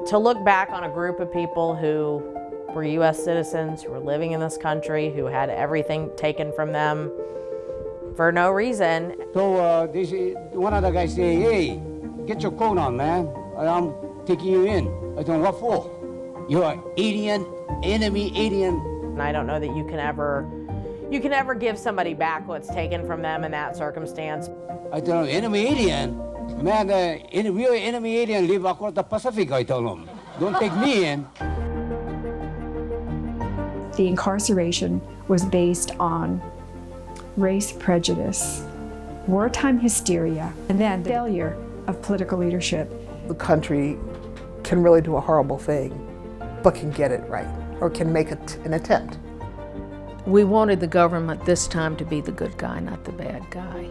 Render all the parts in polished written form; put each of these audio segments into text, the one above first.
To look back on a group of people who were U.S. citizens, who were living in this country, who had everything taken from them for no reason. So one of the guys say, "Hey, get your coat on, man. I'm taking you in." I don't know what for. You're an alien, enemy alien. And I don't know that you can ever give somebody back what's taken from them in that circumstance. I tell them, enemy alien? Man, real enemy alien live across the Pacific, I tell them. Don't take me in. The incarceration was based on race prejudice, wartime hysteria, and then the failure of political leadership. The country can really do a horrible thing, but can get it right, or can make an attempt. We wanted the government this time to be the good guy, not the bad guy.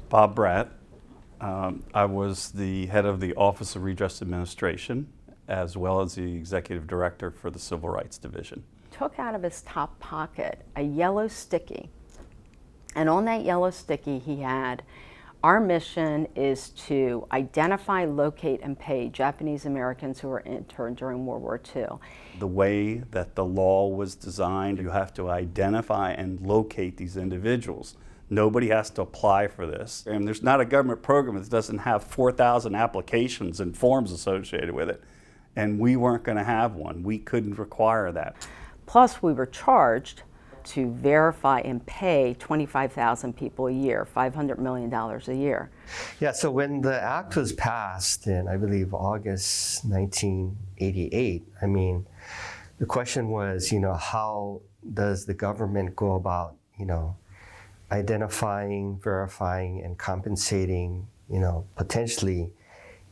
Bob Bratt. I was the head of the Office of Redress Administration, as well as the executive director for the Civil Rights Division. Took out of his top pocket a yellow sticky, and on that yellow sticky he had, "Our mission is to identify, locate, and pay Japanese Americans who were interned during World War II." The way that the law was designed, you have to identify and locate these individuals. Nobody has to apply for this. And there's not a government program that doesn't have 4,000 applications and forms associated with it. And we weren't going to have one. We couldn't require that. Plus, we were charged to verify and pay 25,000 people a year, $500 million a year. Yeah, so when the act was passed in, I believe, August 1988, I mean, the question was, how does the government go about, identifying, verifying, and compensating, potentially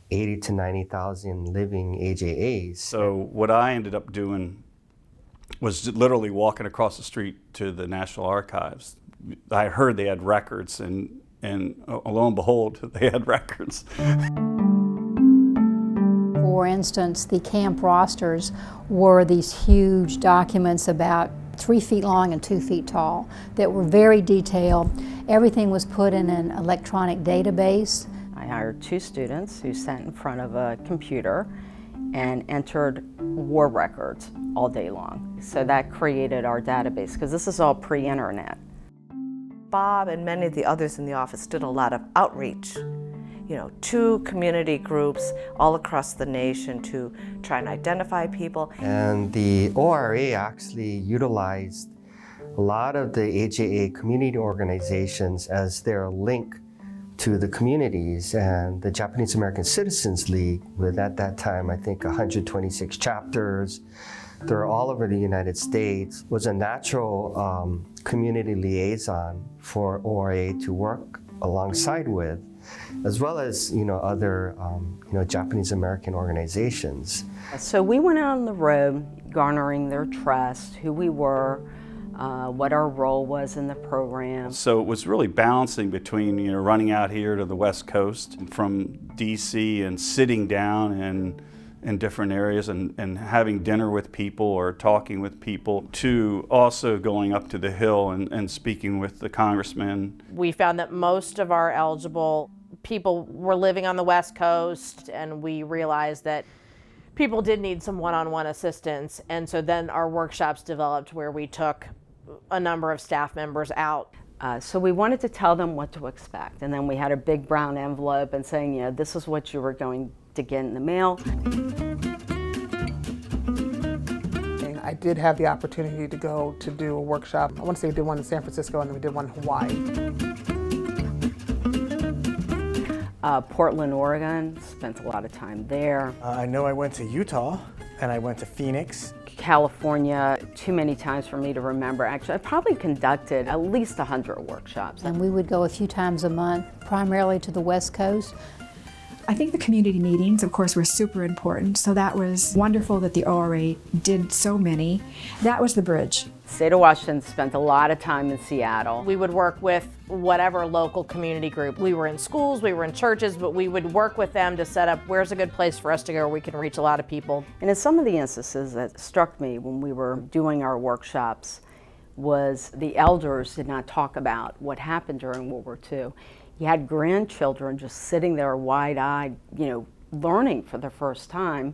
80 to 90,000 living AJAs. So what I ended up doing was literally walking across the street to the National Archives. I heard they had records, and lo and behold, they had records. For instance, the camp rosters were these huge documents about 3 feet long and 2 feet tall that were very detailed. Everything was put in an electronic database. I hired 2 students who sat in front of a computer and entered war records all day long. So that created our database, because this is all pre-internet. Bob and many of the others in the office did a lot of outreach, to community groups all across the nation to try and identify people. And the ORA actually utilized a lot of the AJA community organizations as their link to the communities, and the Japanese American Citizens League, with at that time I think 126 chapters, they're all over the United States, was a natural community liaison for ORA to work alongside with, as well as other Japanese American organizations. So we went out on the road garnering their trust, who we were, what our role was in the program. So it was really balancing between running out here to the West Coast from DC and sitting down in different areas and having dinner with people or talking with people, to also going up to the Hill and speaking with the congressman. We found that most of our eligible people were living on the West Coast, and we realized that people did need some one-on-one assistance. And so then our workshops developed where we took a number of staff members out. So we wanted to tell them what to expect. And then we had a big brown envelope and saying, this is what you were going to get in the mail. I did have the opportunity to go to do a workshop. I want to say we did one in San Francisco and then we did one in Hawaii. Portland, Oregon, spent a lot of time there. I know I went to Utah and I went to Phoenix. California, too many times for me to remember. Actually, I probably conducted at least 100 workshops. And we would go a few times a month, primarily to the West Coast. I think the community meetings, of course, were super important. So that was wonderful that the ORA did so many. That was the bridge. State of Washington spent a lot of time in Seattle. We would work with whatever local community group. We were in schools, we were in churches, but we would work with them to set up where's a good place for us to go where we can reach a lot of people. And in some of the instances that struck me when we were doing our workshops was the elders did not talk about what happened during World War II. You had grandchildren just sitting there wide-eyed, learning for the first time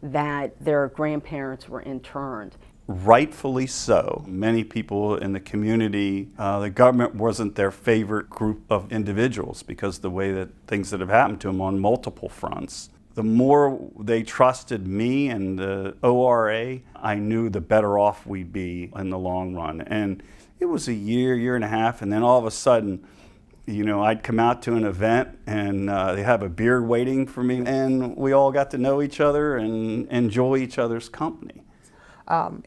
that their grandparents were interned. Rightfully so. Many people in the community, the government wasn't their favorite group of individuals because the way that things that have happened to them on multiple fronts. The more they trusted me and the ORA, I knew the better off we'd be in the long run. And it was a year and a half, and then all of a sudden, I'd come out to an event and they have a beer waiting for me, and we all got to know each other and enjoy each other's company.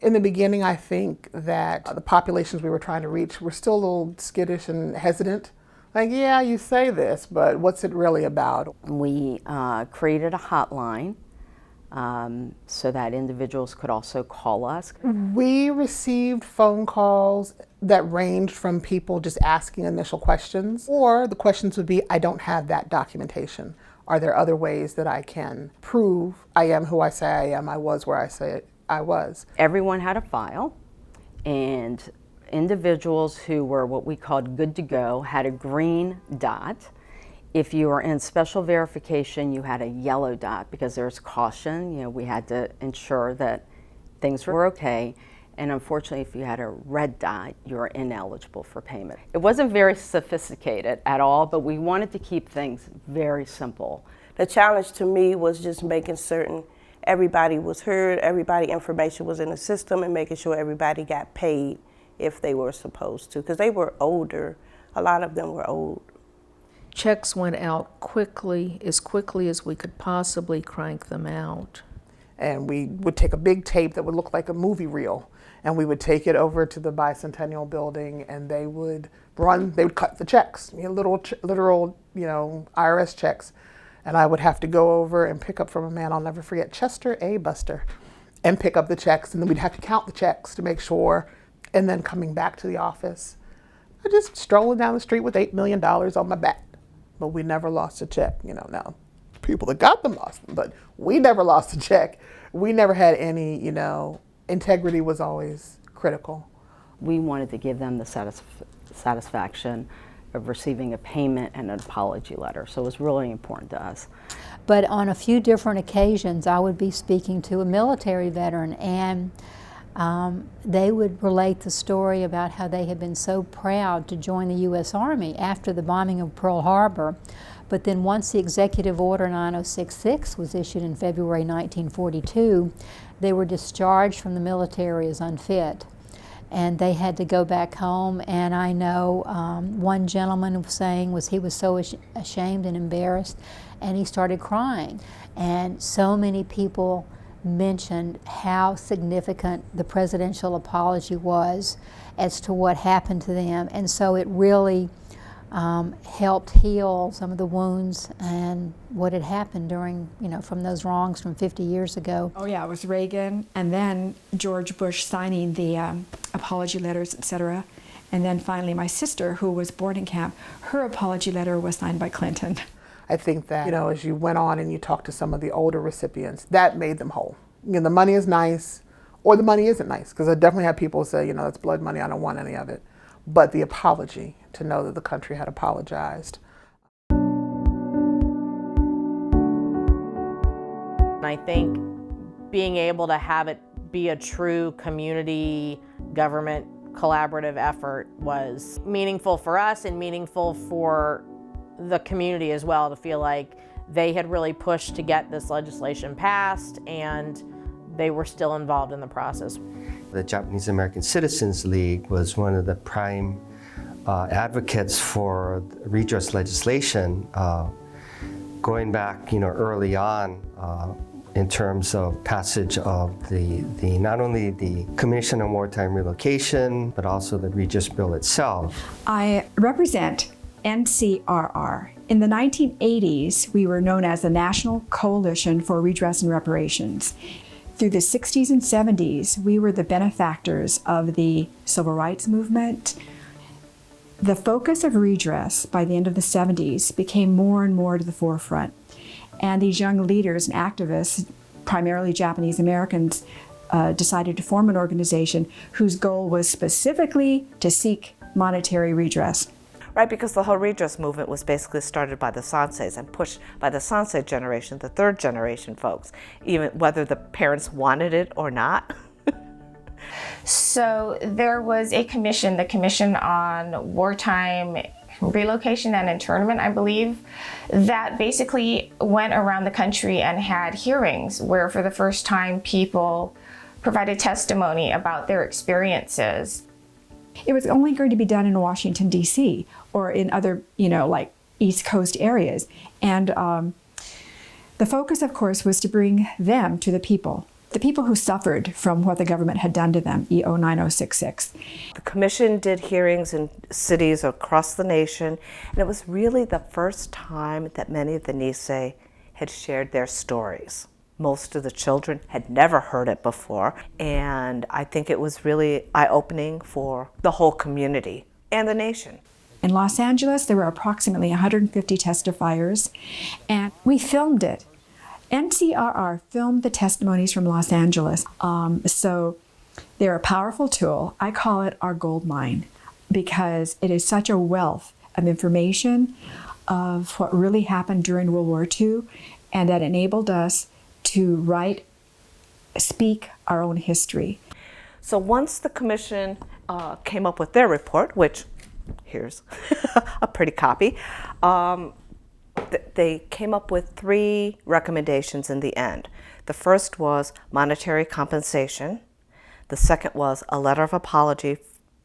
In the beginning, I think that the populations we were trying to reach were still a little skittish and hesitant. Like, yeah, you say this, but what's it really about? We created a hotline so that individuals could also call us. We received phone calls that ranged from people just asking initial questions, or the questions would be, I don't have that documentation. Are there other ways that I can prove I am who I say I am, I was where I say I was? Everyone had a file, and individuals who were what we called good to go had a green dot. If you were in special verification, you had a yellow dot because there's caution. We had to ensure that things were okay. And unfortunately, if you had a red dot, you were ineligible for payment. It wasn't very sophisticated at all, but we wanted to keep things very simple. The challenge to me was just making certain everybody was heard, everybody information was in the system, and making sure everybody got paid if they were supposed to, because they were older. A lot of them were old. Checks went out quickly as we could possibly crank them out. And we would take a big tape that would look like a movie reel, and we would take it over to the Bicentennial Building, and they would cut the checks, literal, IRS checks. And I would have to go over and pick up from a man I'll never forget, Chester A. Buster, and pick up the checks, and then we'd have to count the checks to make sure, and then coming back to the office. I just strolling down the street with $8 million on my back. But we never lost a check, now people that got them lost them, but we never lost a check. We never had any, integrity was always critical. We wanted to give them the satisfaction of receiving a payment and an apology letter, so it was really important to us. But on a few different occasions, I would be speaking to a military veteran, and they would relate the story about how they had been so proud to join the U.S. Army after the bombing of Pearl Harbor. But then once the Executive Order 9066 was issued in February 1942, they were discharged from the military as unfit. And they had to go back home, and I know one gentleman was saying he was so ashamed and embarrassed, and he started crying. And so many people mentioned how significant the presidential apology was as to what happened to them, and so it really helped heal some of the wounds and what had happened during, from those wrongs from 50 years ago. Oh yeah, it was Reagan, and then George Bush signing the apology letters, etc. And then finally my sister, who was born in camp, her apology letter was signed by Clinton. I think that, as you went on and you talked to some of the older recipients, that made them whole. The money is nice, or the money isn't nice, because I definitely have people say, it's blood money, I don't want any of it. But the apology, to know that the country had apologized. I think being able to have it be a true community government collaborative effort was meaningful for us and meaningful for the community as well, to feel like they had really pushed to get this legislation passed and they were still involved in the process. The Japanese American Citizens League was one of the prime advocates for redress legislation, going back, early on in terms of passage of the not only the Commission on Wartime Relocation, but also the Redress Bill itself. I represent NCRR. In the 1980s, we were known as the National Coalition for Redress and Reparations. Through the 60s and 70s, we were the benefactors of the civil rights movement. The focus of redress by the end of the 70s became more and more to the forefront. And these young leaders and activists, primarily Japanese Americans, decided to form an organization whose goal was specifically to seek monetary redress. Right, because the whole redress movement was basically started by the Sanseis and pushed by the Sansei generation, the third generation folks, even whether the parents wanted it or not. So there was a commission, the Commission on Wartime Relocation and Internment, I believe, that basically went around the country and had hearings where for the first time people provided testimony about their experiences. It was only going to be done in Washington, D.C. or in other, like East Coast areas. And the focus, of course, was to bring them to the people who suffered from what the government had done to them, EO 9066. The commission did hearings in cities across the nation, and it was really the first time that many of the Nisei had shared their stories. Most of the children had never heard it before, and I think it was really eye-opening for the whole community and the nation. In Los Angeles, there were approximately 150 testifiers, and we filmed it. NCRR filmed the testimonies from Los Angeles, so they're a powerful tool. I call it our gold mine because it is such a wealth of information of what really happened during World War II, and that enabled us to speak our own history. So once the commission came up with their report, which here's a pretty copy, they came up with 3 recommendations in the end. The first was monetary compensation. The second was a letter of apology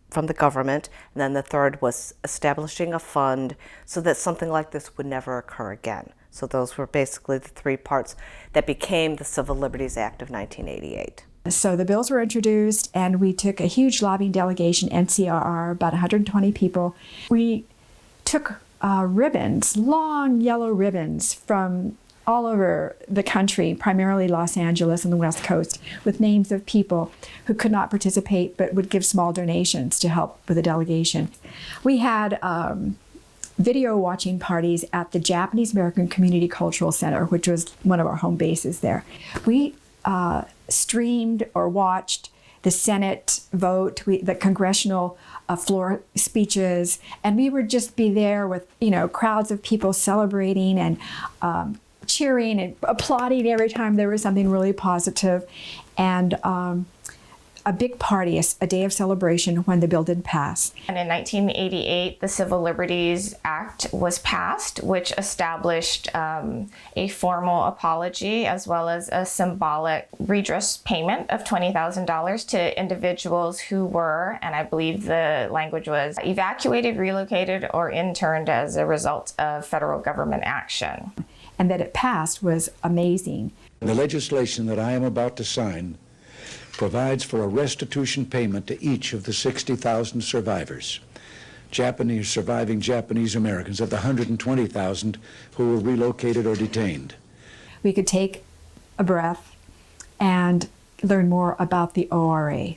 from the government. And then the third was establishing a fund so that something like this would never occur again. So those were basically the 3 parts that became the Civil Liberties Act of 1988. So the bills were introduced, and we took a huge lobbying delegation, NCRR, about 120 people. We took ribbons, long yellow ribbons from all over the country, primarily Los Angeles and the West Coast, with names of people who could not participate but would give small donations to help with the delegation. We had video watching parties at the Japanese American Community Cultural Center, which was one of our home bases there. We streamed or watched the Senate vote, the congressional floor speeches, and we would just be there with crowds of people celebrating and cheering and applauding every time there was something really positive, and a big party, a day of celebration when the bill did pass. And in 1988, the Civil Liberties Act was passed, which established a formal apology as well as a symbolic redress payment of $20,000 to individuals who were, and I believe the language was, evacuated, relocated, or interned as a result of federal government action. And that it passed was amazing. The legislation that I am about to sign provides for a restitution payment to each of the 60,000 survivors, surviving Japanese Americans, of the 120,000 who were relocated or detained. We could take a breath and learn more about the ORA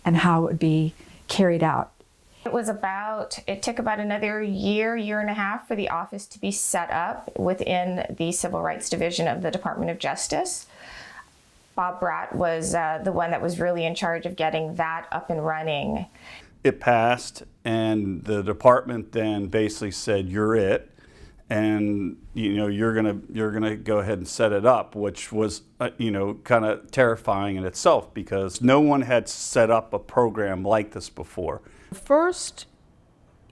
and how it would be carried out. It took about another year and a half for the office to be set up within the Civil Rights Division of the Department of Justice. Bob Bratt was the one that was really in charge of getting that up and running. It passed, and the department then basically said, "You're it," and you're gonna go ahead and set it up, which was kind of terrifying in itself because no one had set up a program like this before. The first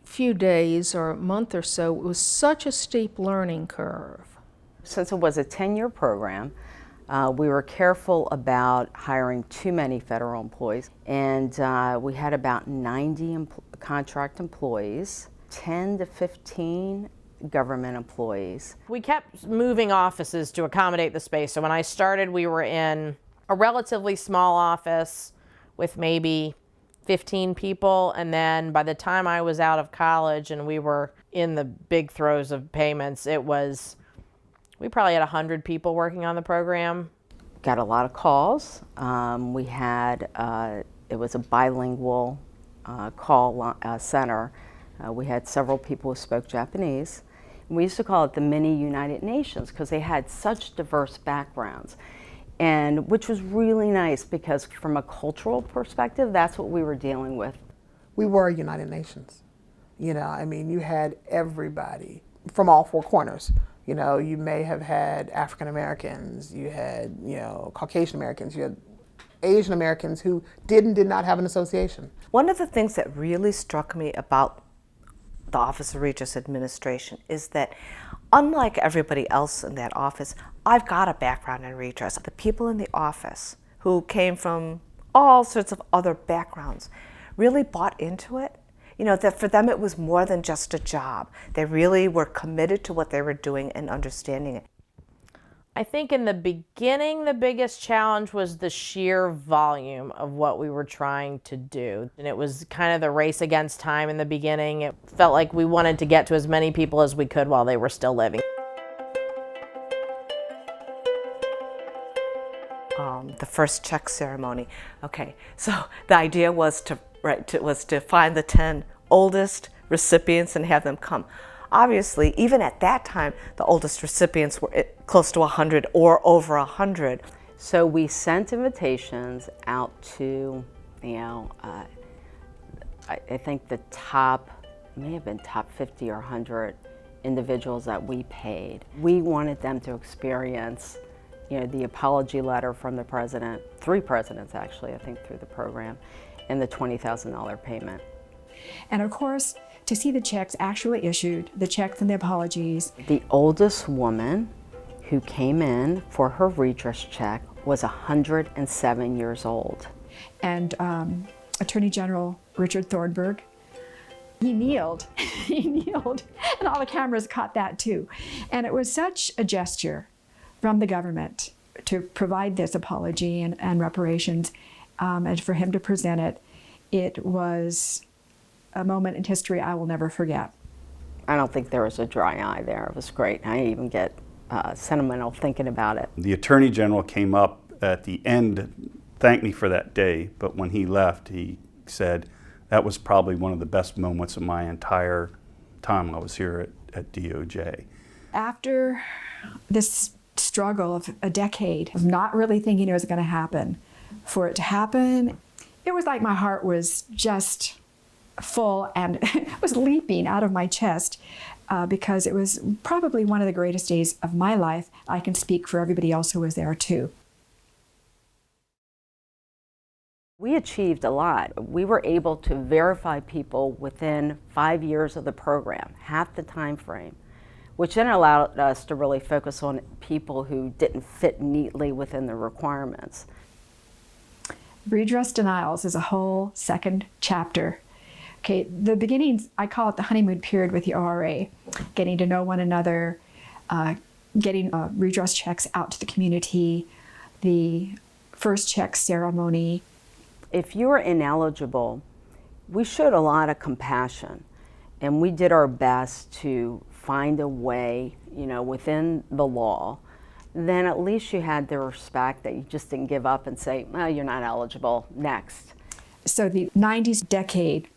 few days or a month or so, it was such a steep learning curve. Since it was a 10-year program, we were careful about hiring too many federal employees, and we had about 90 contract employees, 10 to 15 government employees. We kept moving offices to accommodate the space. So when I started, we were in a relatively small office with maybe 15 people, and then by the time I was out of college and we were in the big throes of payments, we probably had 100 people working on the program. Got a lot of calls. We had, it was a bilingual call center. We had several people who spoke Japanese. And we used to call it the mini United Nations because they had such diverse backgrounds. And which was really nice because from a cultural perspective, that's what we were dealing with. We were a United Nations. You know, I mean, you had everybody from all four corners. You know, you may have had African Americans, you had, you know, Caucasian Americans, you had Asian Americans who did not have an association. One of the things that really struck me about the Office of Redress Administration is that unlike everybody else in that office, I've got a background in redress. The people in the office who came from all sorts of other backgrounds really bought into it. You know, that for them it was more than just a job. They really were committed to what they were doing and understanding it. I think in the beginning, the biggest challenge was the sheer volume of what we were trying to do. And it was kind of the race against time in the beginning. It felt like we wanted to get to as many people as we could while they were still living. The first check ceremony. Okay, so the idea was to find the 10 oldest recipients and have them come. Obviously, even at that time, the oldest recipients were close to 100 or over 100. So we sent invitations out to, you know, I think the top, may have been top 50 or 100 individuals that we paid. We wanted them to experience, you know, the apology letter from the president, 3 presidents actually, I think, through the program, and the $20,000 payment. And of course, to see the checks actually issued, the checks and the apologies. The oldest woman who came in for her redress check was 107 years old. And Attorney General Richard Thornburg, he kneeled, and all the cameras caught that too. And it was such a gesture from the government to provide this apology and reparations, and for him to present it. It was a moment in history I will never forget. I don't think there was a dry eye there. It was great. I even get sentimental thinking about it. The Attorney General came up at the end, thanked me for that day, but when he left, he said, that was probably one of the best moments of my entire time I was here at DOJ. After this struggle of a decade of not really thinking it was going to happen, for it to happen, it was like my heart was just full and was leaping out of my chest because it was probably one of the greatest days of my life. I can speak for everybody else who was there too. We achieved a lot. We were able to verify people within 5 years of the program, half the time frame, which then allowed us to really focus on people who didn't fit neatly within the requirements. Redress denials is a whole second chapter. Okay, the beginnings, I call it the honeymoon period with the ORA, getting to know one another, getting redress checks out to the community, the first check ceremony. If you were ineligible, we showed a lot of compassion, and we did our best to find a way, you know, within the law. Then at least you had the respect that you just didn't give up and say, well, you're not eligible, next. So the 90s decade,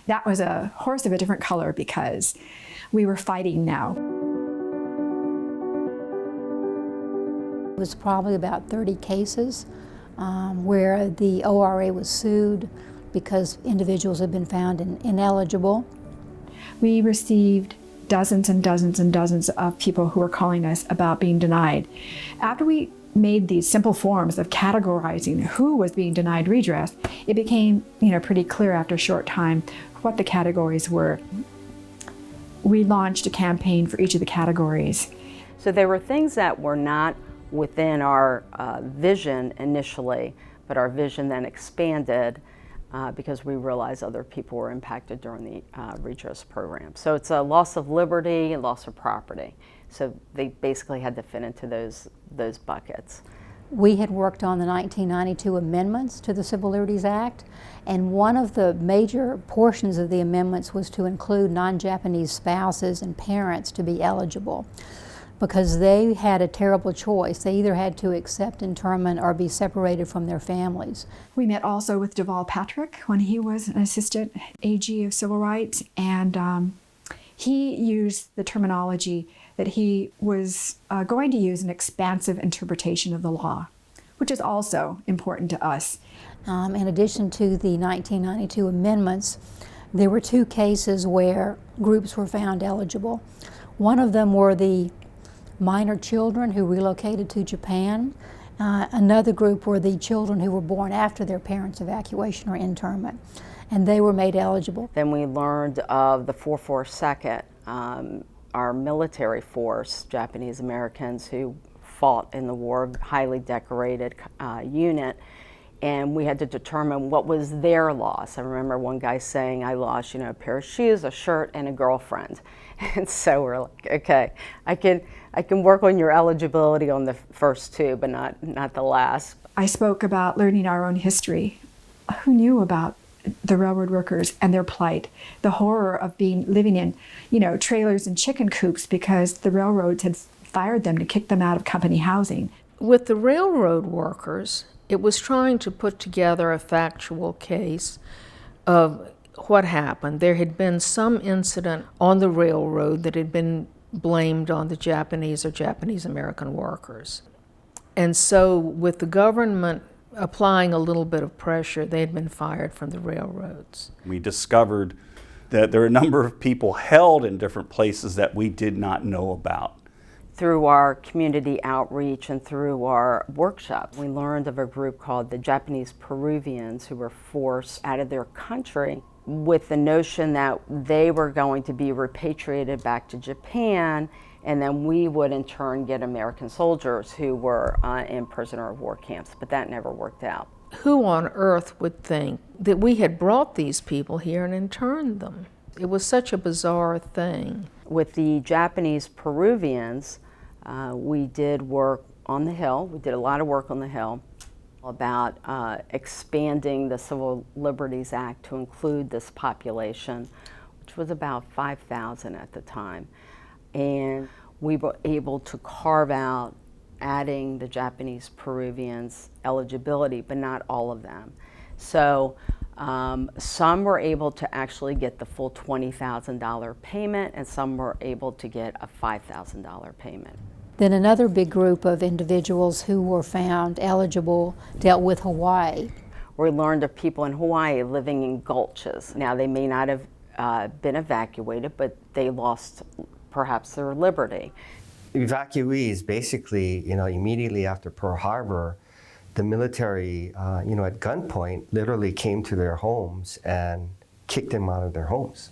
that was a horse of a different color because we were fighting now. It was probably about 30 cases where the ORA was sued because individuals had been found ineligible. We received dozens and dozens and dozens of people who were calling us about being denied. After we made these simple forms of categorizing who was being denied redress, it became, pretty clear after a short time what the categories were. We launched a campaign for each of the categories. So there were things that were not within our vision initially, but our vision then expanded because we realized other people were impacted during the redress program. So it's a loss of liberty and loss of property. So they basically had to fit into those buckets. We had worked on the 1992 amendments to the Civil Liberties Act, and one of the major portions of the amendments was to include non-Japanese spouses and parents to be eligible, because they had a terrible choice. They either had to accept internment or be separated from their families. We met also with Deval Patrick when he was an assistant AG of Civil Rights, and he used the terminology that he was going to use an expansive interpretation of the law, which is also important to us. In addition to the 1992 amendments, there were two cases where groups were found eligible. One of them were the minor children who relocated to Japan. Another group were the children who were born after their parents' evacuation or internment, and they were made eligible. Then we learned of the 442nd, our military force, Japanese Americans who fought in the war, highly decorated unit, and we had to determine what was their loss. I remember one guy saying, I lost, a pair of shoes, a shirt, and a girlfriend. And so we're like, okay, I can work on your eligibility on the first two, but not the last. I spoke about learning our own history. Who knew about the railroad workers and their plight, the horror of living in, trailers and chicken coops because the railroads had fired them to kick them out of company housing. With the railroad workers, it was trying to put together a factual case of what happened. There had been some incident on the railroad that had been blamed on the Japanese or Japanese American workers. And so with the government applying a little bit of pressure, they had been fired from the railroads. We discovered that there are a number of people held in different places that we did not know about. Through our community outreach and through our workshops, we learned of a group called the Japanese Peruvians who were forced out of their country with the notion that they were going to be repatriated back to Japan, and then we would in turn get American soldiers who were in prisoner of war camps, but that never worked out. Who on earth would think that we had brought these people here and interned them? It was such a bizarre thing. With the Japanese Peruvians, we did work on the Hill. We did a lot of work on the Hill about expanding the Civil Liberties Act to include this population, which was about 5,000 at the time. And we were able to carve out adding the Japanese Peruvians eligibility, but not all of them. So some were able to actually get the full $20,000 payment, and some were able to get a $5,000 payment. Then another big group of individuals who were found eligible dealt with Hawaii. We learned of people in Hawaii living in gulches. Now, they may not have been evacuated, but they lost perhaps their liberty. Evacuees, basically, immediately after Pearl Harbor, the military, at gunpoint, literally came to their homes and kicked them out of their homes.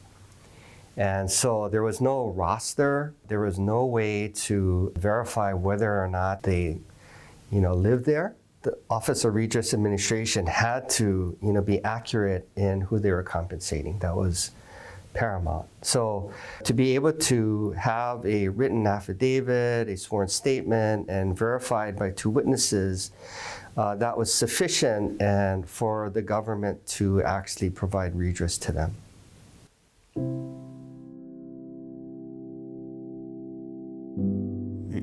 And so there was no roster, there was no way to verify whether or not they, lived there. The Office of Redress Administration had to, be accurate in who they were compensating. That was paramount. So to be able to have a written affidavit, a sworn statement, and verified by two witnesses, that was sufficient and for the government to actually provide redress to them.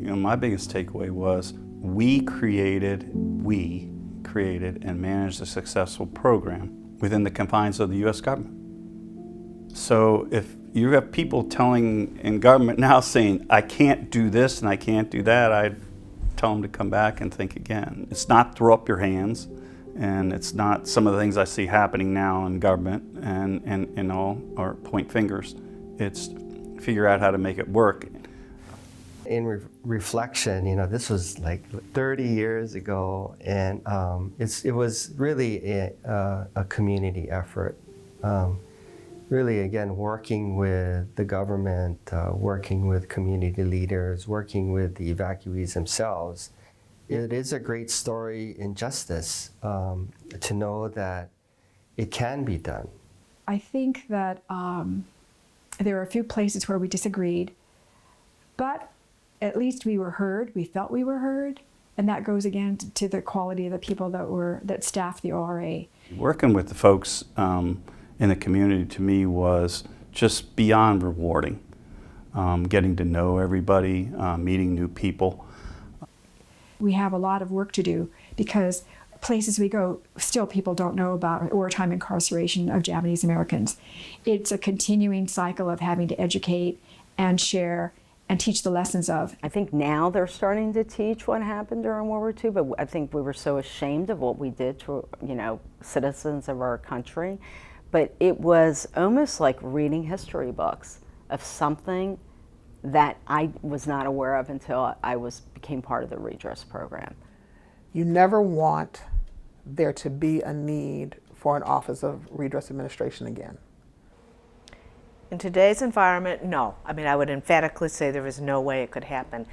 My biggest takeaway was we created and managed a successful program within the confines of the U.S. government. So if you have people telling in government now saying, I can't do this and I can't do that, I'd tell them to come back and think again. It's not throw up your hands, and it's not some of the things I see happening now in government and all, or point fingers. It's figure out how to make it work. In reflection, this was like 30 years ago, and it was really a community effort. Really, again, working with the government, working with community leaders, working with the evacuees themselves. It is a great story in justice to know that it can be done. I think that there were a few places where we disagreed, but at least we were heard, we felt we were heard, And that goes again to the quality of the people that staff the ORA. Working with the folks in the community to me was just beyond rewarding. Getting to know everybody, meeting new people. We have a lot of work to do because places we go, still people don't know about wartime incarceration of Japanese Americans. It's a continuing cycle of having to educate and share and teach the lessons of. I think now they're starting to teach what happened during World War II, but I think we were so ashamed of what we did to, citizens of our country. But it was almost like reading history books of something that I was not aware of until I became part of the redress program. You never want there to be a need for an Office of Redress Administration again. In today's environment, no. I mean, I would emphatically say there is no way it could happen.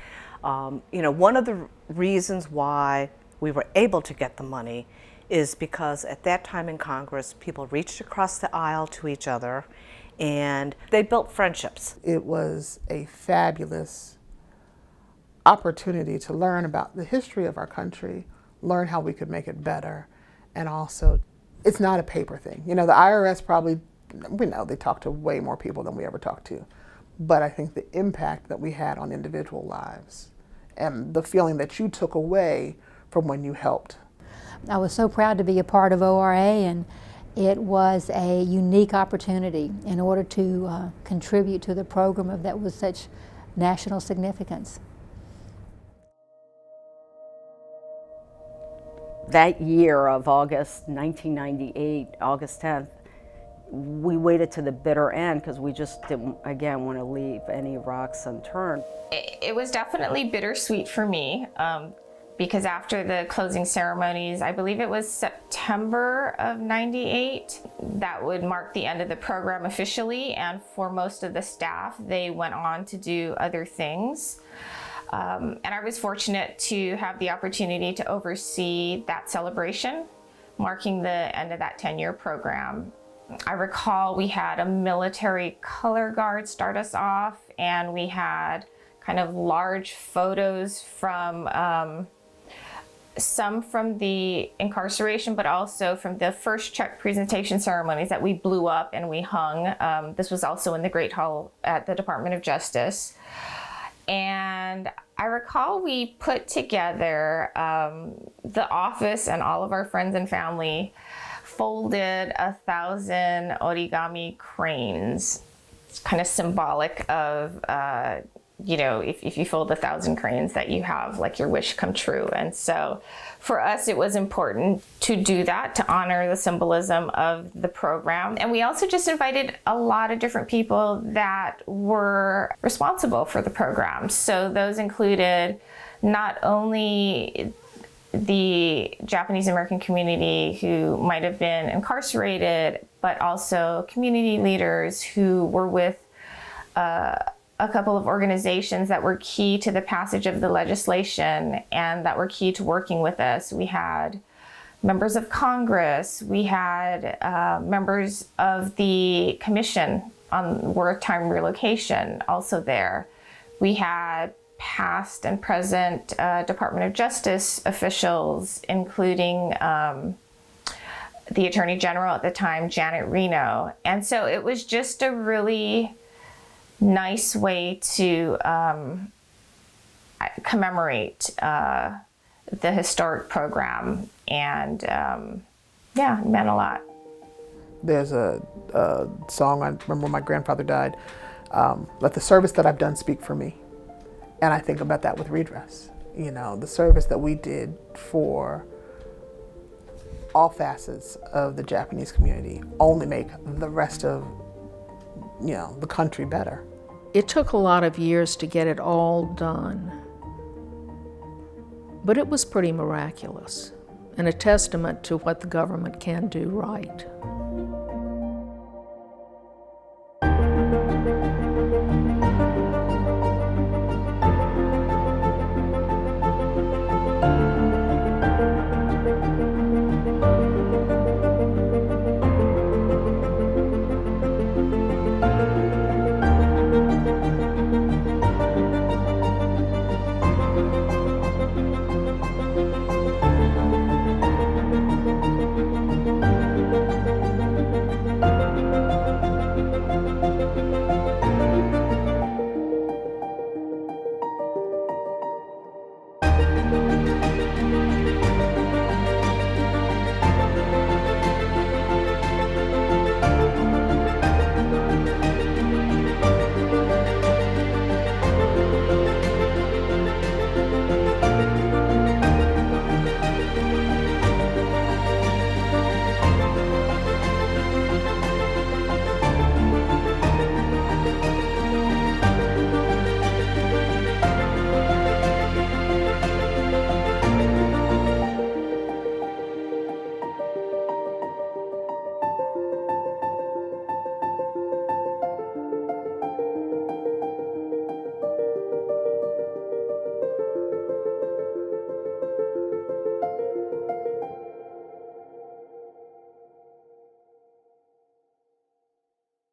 One of the reasons why we were able to get the money is because at that time in Congress, people reached across the aisle to each other and they built friendships. It was a fabulous opportunity to learn about the history of our country, learn how we could make it better, and also, it's not a paper thing. The IRS probably, we know they talk to way more people than we ever talked to, but I think the impact that we had on individual lives and the feeling that you took away from when you helped. I was so proud to be a part of ORA, and it was a unique opportunity in order to contribute to the program that was such national significance. That year of August 1998, August 10th, we waited to the bitter end because we just didn't, again, want to leave any rocks unturned. It was definitely bittersweet for me because after the closing ceremonies, I believe it was September of '98, that would mark the end of the program officially, and for most of the staff, they went on to do other things. And I was fortunate to have the opportunity to oversee that celebration, marking the end of that 10-year program. I recall we had a military color guard start us off, and we had kind of large photos from some from the incarceration, but also from the first check presentation ceremonies that we blew up and we hung. This was also in the Great Hall at the Department of Justice. And I recall we put together the office, and all of our friends and family folded 1,000 origami cranes. It's kind of symbolic of, if you fold 1,000 cranes, that you have like your wish come true. And so for us, it was important to do that, to honor the symbolism of the program. And we also just invited a lot of different people that were responsible for the program. So those included not only the Japanese American community who might have been incarcerated, but also community leaders who were with a couple of organizations that were key to the passage of the legislation and that were key to working with us. We had members of Congress, we had members of the Commission on Wartime Relocation also there. We had past and present Department of Justice officials, including the Attorney General at the time, Janet Reno. And so it was just a really nice way to commemorate the historic program, and it meant a lot. There's a song, I remember when my grandfather died, let the service that I've done speak for me. And I think about that with redress. The service that we did for all facets of the Japanese community only make the rest of the country better. It took a lot of years to get it all done, but it was pretty miraculous and a testament to what the government can do right.